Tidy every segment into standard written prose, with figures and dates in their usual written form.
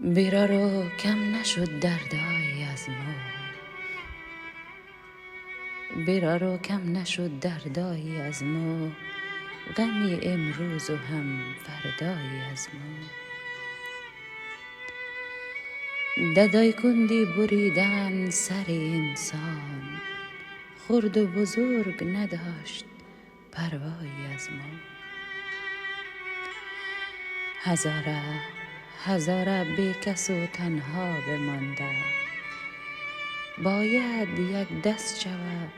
بیرارو کم نشد دردای از ما، بیرارو کم نشد دردای از ما، غمی امروز و هم فردای از ما. ددای کندی بریدن سر انسان، خرد و بزرگ نداشت پروایی از ما. هزاره بی کس و تنها بمانده، باید یک دست شود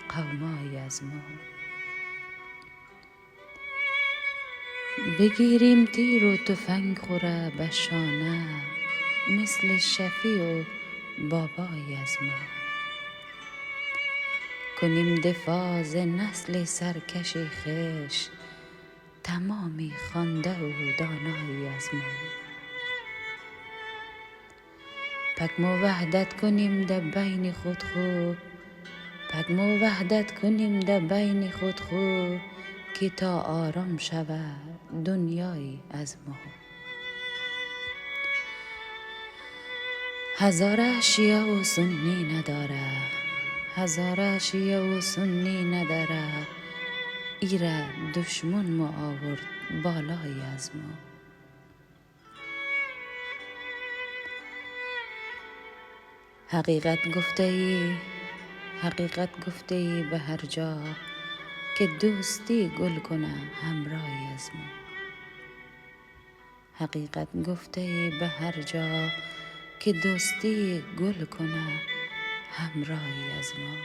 قومای از ما. بگیریم تیر و تفنگ خوره به شانه، مثل شفیع و بابای از ما. کنیم دفاع ز نسل سرکش خویش، تمامی خوانده و دانای از ما. پگم وحدت کنیم در بین خود خو، پگم وحدت کنیم در بین خود خو، که تا آرام شود دنیای از ما. هزاره شیعه و سنی نداره، هزاره شیعه و سنی نداره، ایره دشمن ما آورد بالای از ما. حقیقت گفته ای به هر جا، که دوستی گل کنه همرای از ما. حقیقت گفته ای به هر جا، که دوستی گل کنه همرای از ما.